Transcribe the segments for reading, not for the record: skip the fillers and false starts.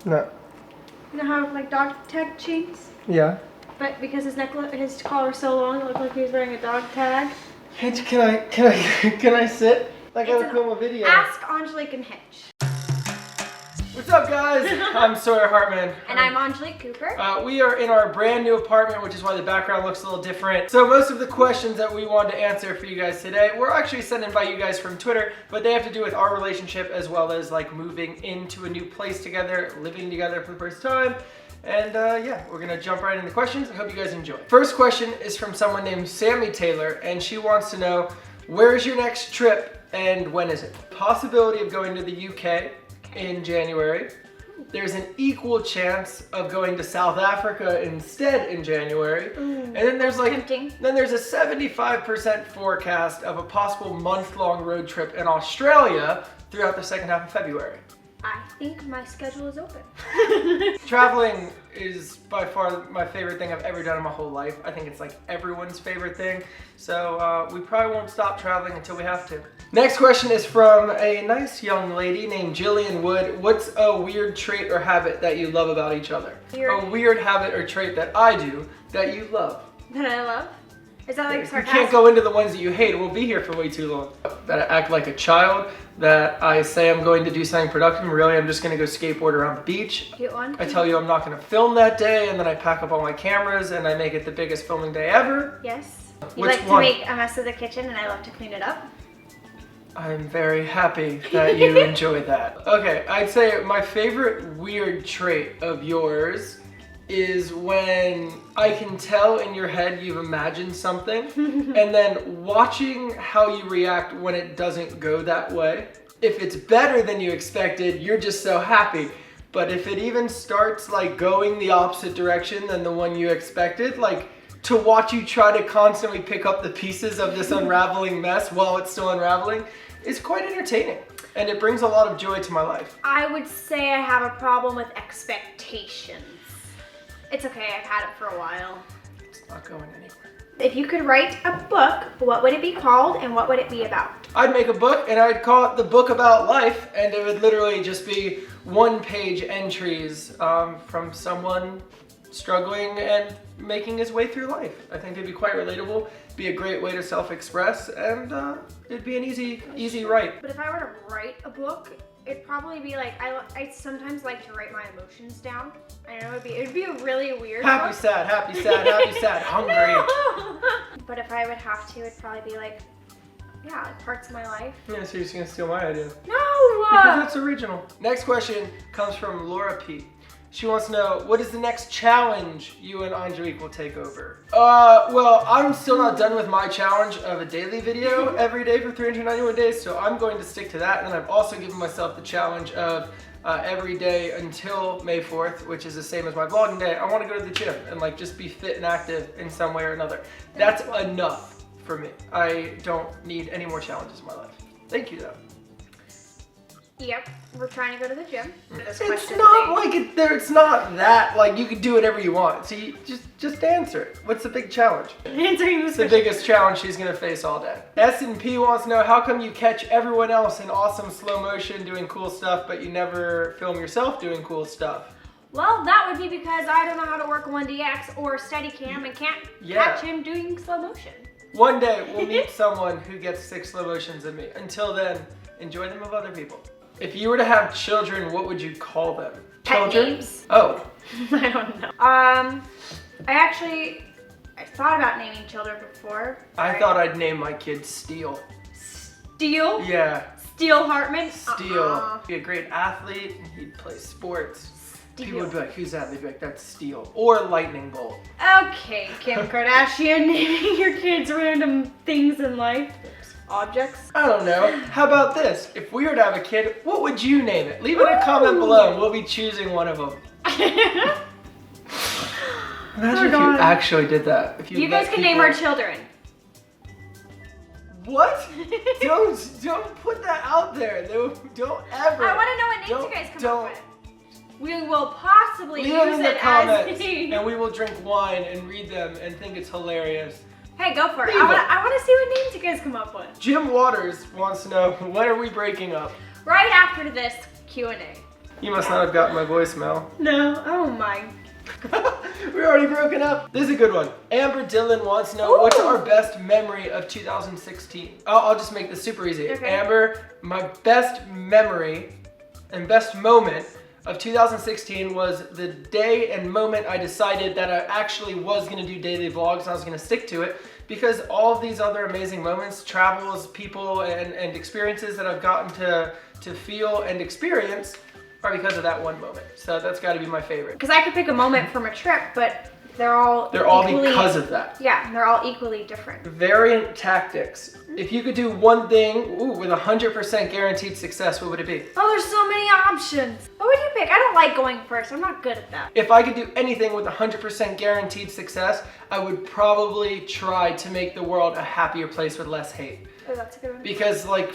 No. You know how like dog tag chains? Yeah. But because his collar is so long, it looked like he was wearing a dog tag. Can I sit? I gotta film a video. Ask Angelique and Hitch. What's up, guys? I'm Sawyerhartman. And I'm Angelique Cooper. We are in our brand new apartment, which is why the background looks a little different. So most of the questions that we wanted to answer for you guys today were actually sent in by you guys from Twitter, but they have to do with our relationship as well as like moving into a new place together, living together for the first time. And yeah, we're gonna jump right into questions. I hope you guys enjoy. First question is from someone named Sammy Taylor, and she wants to know, where's your next trip and when is it? Possibility of going to the UK in January. There's an equal chance of going to South Africa instead in January. And then there's like, tempting. then there's a 75% forecast of a possible month-long road trip in Australia throughout the second half of February. I think my schedule is open. Traveling is by far my favorite thing I've ever done in my whole life. I think it's like everyone's favorite thing. So we probably won't stop traveling until we have to. Next question is from a nice young lady named Jillian Wood. What's a weird trait or habit that you love about each other? Weird. A weird habit or trait that I do that you love. That I love? Is that like You sarcastic? can't go into the ones that you hate. We'll be here for way too long. That I act like a child, that I say I'm going to do something productive, and really I'm just going to go skateboard around the beach. Cute one. I tell you I'm not going to film that day, and then I pack up all my cameras and I make it the biggest filming day ever. Yes. You Which like one? to make a mess of the kitchen and I love to clean it up. I'm very happy that you enjoy that. Okay, I'd say my favorite weird trait of yours is when I can tell in your head you've imagined something and then watching how you react when it doesn't go that way. If it's better than you expected, you're just so happy. But if it even starts like going the opposite direction than the one you expected, like to watch you try to constantly pick up the pieces of this unraveling mess while it's still unraveling is quite entertaining. And it brings a lot of joy to my life. I would say I have a problem with expectations. It's okay, I've had it for a while. It's not going anywhere. If you could write a book, what would it be called and what would it be about? I'd make a book and I'd call it The Book About Life, and it would literally just be one-page entries from someone struggling and making his way through life. I think it'd be quite relatable, be a great way to self-express, and it'd be an easy write. But if I were to write a book, it'd probably be like, I sometimes like to write my emotions down. I know it'd be a really weird Happy, book. sad, happy, sad, happy, sad, hungry. No. But if I would have to, it'd probably be like, yeah, like parts of my life. Yeah, so you're just gonna steal my idea. No! Because it's original. Next question comes from Laura P. She wants to know, what is the next challenge you and Angelique will take over? Well, I'm still not done with my challenge of a daily video every day for 391 days, so I'm going to stick to that. And I've also given myself the challenge of every day until May 4th, which is the same as my vlogging day. I want to go to the gym and like just be fit and active in some way or another. That's enough for me. I don't need any more challenges in my life. Thank you, though. Yep, we're trying to go to the gym. It's not like it's not that like you can do whatever you want. So you just answer it. What's the big challenge? Answering It's the biggest challenge she's gonna face all day. S&P wants to know, how come you catch everyone else in awesome slow motion doing cool stuff, but you never film yourself doing cool stuff? Well, that would be because I don't know how to work 1DX or Steadicam and can't catch him doing slow motion. One day we'll meet someone who gets 6 slow motions of me. Until then, enjoy them of other people. If you were to have children, what would you call them? Pet Children? names? Oh. I don't know. I thought about naming children before. I thought I'd name my kid Steel. Steel? Yeah. Sawyerhartman? Steel. Be a great athlete. He'd play sports. Steel. People would be like, who's that? They'd be like, that's Steel. Or Lightning Bolt. Okay, Kim Kardashian, naming your kids random things in life. Objects. I don't know. How about this? If we were to have a kid, what would you name it? Leave it in a comment below. We'll be choosing one of them. Imagine if you actually did that. If you guys can name our children. What? don't put that out there. Don't ever. I want to know what names you guys come up with. We will possibly Leave use them in the it comments, as and we will drink wine and read them and think it's hilarious. Hey, go for it. I want to see what names you guys come up with. Jim Waters wants to know, when are we breaking up? Right after this Q&A. You must not have gotten my voicemail. No. Oh my. We're already broken up. This is a good one. Amber Dillon wants to know what's our best memory of 2016. I'll just make this super easy. Okay. Amber, my best memory and best moment of 2016 was the day and moment I decided that I actually was going to do daily vlogs and I was going to stick to it, because all of these other amazing moments, travels, people, and experiences that I've gotten to feel and experience are because of that one moment. So that's got to be my favorite. Because I could pick a moment from a trip, but they're all equally, because of that. Yeah, they're all equally different. Variant tactics. If you could do one thing with 100% guaranteed success, what would it be? Oh, there's so many options. What would you pick? I don't like going first. I'm not good at that. If I could do anything with 100% guaranteed success, I would probably try to make the world a happier place with less hate. Oh, that's a good one. Because like,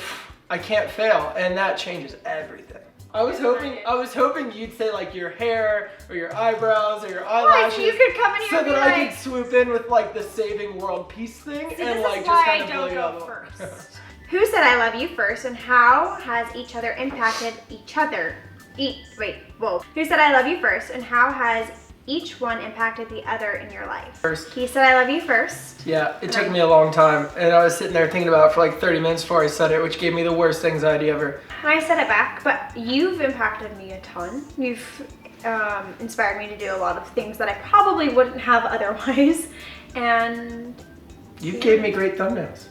I can't fail, and that changes everything. I was hoping you'd say like your hair or your eyebrows or your eyelashes. You could come in here so and be that like, I could swoop in with like the saving world peace thing. See, and this like is just why kind I of don't blow go you up. first. Who said I love you first, and how has each other impacted each other? Who said I love you first, and how has each one impacted the other in your life? First. He said I love you first. Yeah, it took me a long time, and I was sitting there thinking about it for like 30 minutes before I said it, which gave me the worst anxiety ever. I said it back, but you've impacted me a ton. You've inspired me to do a lot of things that I probably wouldn't have otherwise, and You gave me great thumbnails.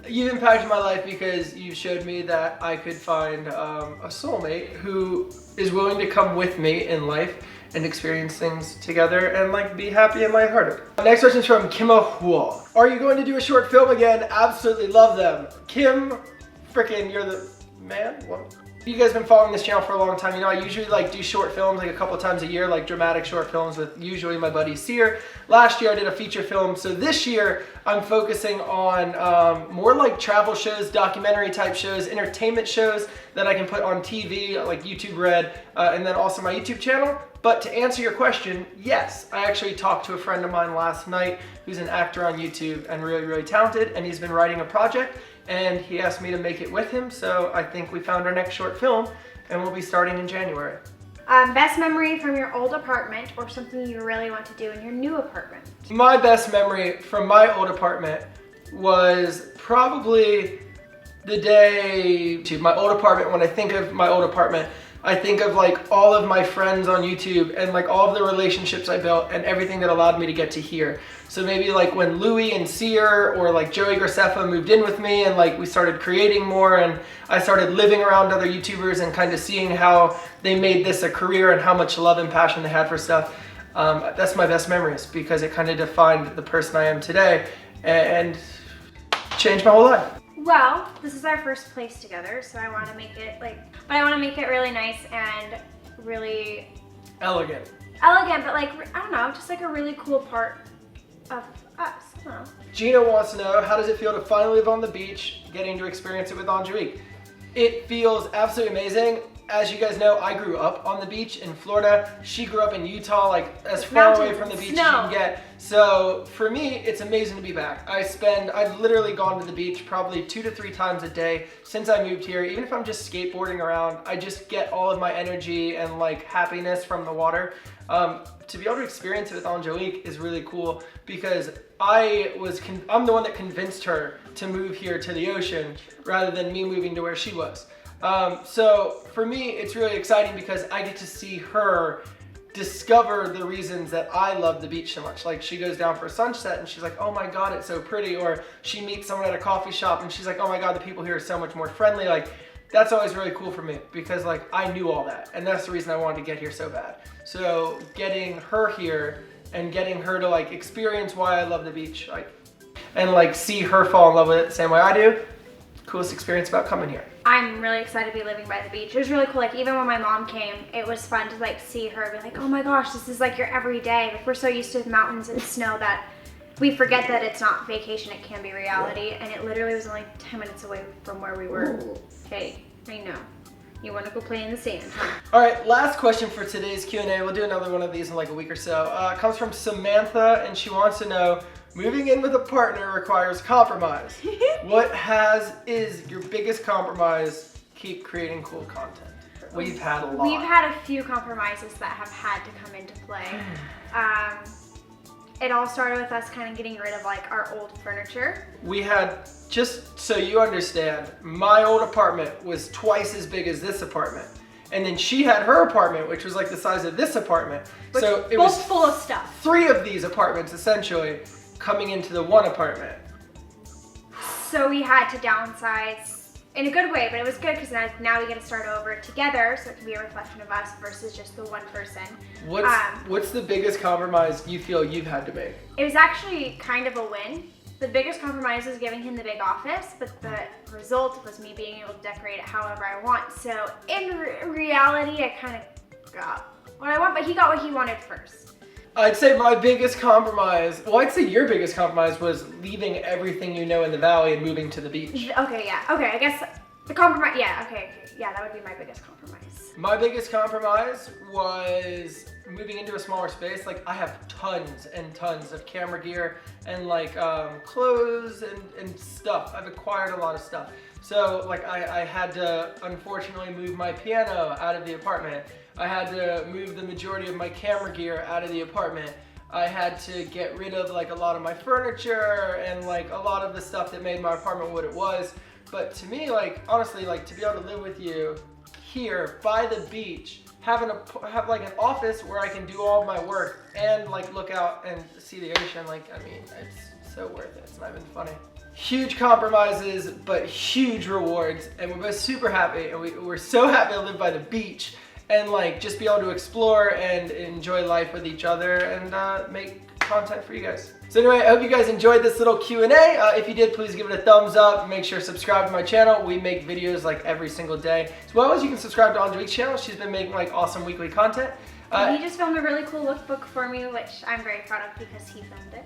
You've impacted my life because you showed me that I could find a soulmate who is willing to come with me in life and experience things together and like be happy and lighthearted. Next question is from Kim Huo. Are you going to do a short film again? Absolutely love them. Kim, frickin', you're the man. What? You guys been following this channel for a long time. You know, I usually like do short films like a couple times a year, like dramatic short films with usually my buddy Sawyer. Last year I did a feature film. So this year I'm focusing on more like travel shows, documentary type shows, entertainment shows that I can put on TV, like YouTube Red, and then also my YouTube channel. But to answer your question, yes, I actually talked to a friend of mine last night who's an actor on YouTube and really, really talented, and he's been writing a project, and he asked me to make it with him, so I think we found our next short film, and we'll be starting in January. Best memory from your old apartment, or something you really want to do in your new apartment? My best memory from my old apartment was probably the day to my old apartment. When I think of my old apartment, I think of like all of my friends on YouTube and like all of the relationships I built and everything that allowed me to get to here. So maybe like when Louie and Sawyer or like Joey Graceffa moved in with me and like we started creating more and I started living around other YouTubers and kind of seeing how they made this a career and how much love and passion they had for stuff. That's my best memories because it kind of defined the person I am today and changed my whole life. Well, this is our first place together, so I want to make it but I want to make it really nice and really elegant, but like, I don't know, just like a really cool part of us. I don't know. Gina wants to know, how does it feel to finally live on the beach, getting to experience it with Angelique? It feels absolutely amazing. As you guys know, I grew up on the beach in Florida. She grew up in Utah, like as far away from the beach as you can get. So for me, it's amazing to be back. I've literally gone to the beach probably 2 to 3 times a day since I moved here. Even if I'm just skateboarding around, I just get all of my energy and like happiness from the water. To be able to experience it with Angelique is really cool because I'm the one that convinced her to move here to the ocean rather than me moving to where she was. So for me, it's really exciting because I get to see her discover the reasons that I love the beach so much. Like she goes down for sunset and she's like, oh my God, it's so pretty. Or she meets someone at a coffee shop and she's like, oh my God, the people here are so much more friendly. Like that's always really cool for me because like I knew all that. And that's the reason I wanted to get here so bad. So getting her here and getting her to like experience why I love the beach, like, and like see her fall in love with it the same way I do, coolest experience about coming here. I'm really excited to be living by the beach. It was really cool. Like even when my mom came, it was fun to like see her be like, oh my gosh, this is like your everyday. Like we're so used to mountains and snow that we forget that it's not vacation, it can be reality. And it literally was only 10 minutes away from where we were. Ooh. Hey, I know. You want to go play in the sand, huh? All right, last question for today's Q&A. We'll do another one of these in like a week or so. It comes from Samantha and she wants to know, moving in with a partner requires compromise. What is your biggest compromise? Keep creating cool content. We've had a lot. We've had a few compromises that have had to come into play. It all started with us kind of getting rid of like our old furniture. We had, just so you understand, my old apartment was twice as big as this apartment. And then she had her apartment, which was like the size of this apartment. Which so it both was full of stuff. 3 of these apartments essentially coming into the one apartment. So we had to downsize in a good way, but it was good because now we get to start over together, so it can be a reflection of us versus just the one person. What's the biggest compromise you feel you've had to make? It was actually kind of a win. The biggest compromise was giving him the big office, but the result was me being able to decorate it however I want. So in reality, I kind of got what I want, but he got what he wanted first. I'd say my biggest compromise, well, I'd say your biggest compromise was leaving everything you know in the valley and moving to the beach. Okay, yeah. Okay, I guess the compromise, yeah, okay. Yeah, that would be my biggest compromise. My biggest compromise was moving into a smaller space. Like, I have tons and tons of camera gear and like clothes and stuff. I've acquired a lot of stuff. So like I had to unfortunately move my piano out of the apartment. I had to move the majority of my camera gear out of the apartment. I had to get rid of like a lot of my furniture and like a lot of the stuff that made my apartment what it was. But to me, like, honestly, like to be able to live with you here by the beach, have like an office where I can do all of my work and like look out and see the ocean, like, I mean, it's so worth it. It's not even funny. Huge compromises, but huge rewards. And we're both super happy. And we're so happy to live by the beach and like just be able to explore and enjoy life with each other and make content for you guys. So anyway, I hope you guys enjoyed this little Q&A. If you did, please give it a thumbs up. Make sure to subscribe to my channel. We make videos like every single day. As well as you can subscribe to Angelique's channel. She's been making like awesome weekly content. He just filmed a really cool lookbook for me, which I'm very proud of because he filmed it.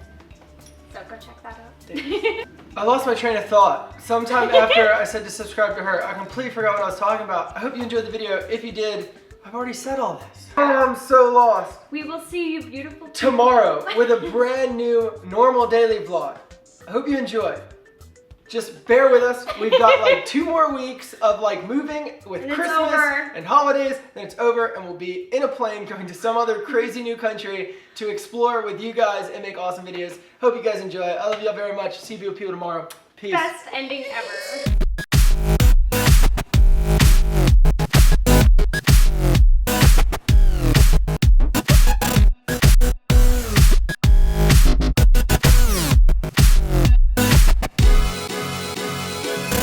So go check that out. I lost my train of thought. Sometime after I said to subscribe to her, I completely forgot what I was talking about. I hope you enjoyed the video. If you did, I've already said all this. Oh, I'm so lost. We will see you beautiful tomorrow with a brand new normal daily vlog. I hope you enjoy. Just bear with us. We've got like 2 more weeks of like moving with and Christmas and holidays. Then it's over and we'll be in a plane going to some other crazy new country to explore with you guys and make awesome videos. Hope you guys enjoy. I love you all very much. See you people tomorrow. Peace. Best ending ever.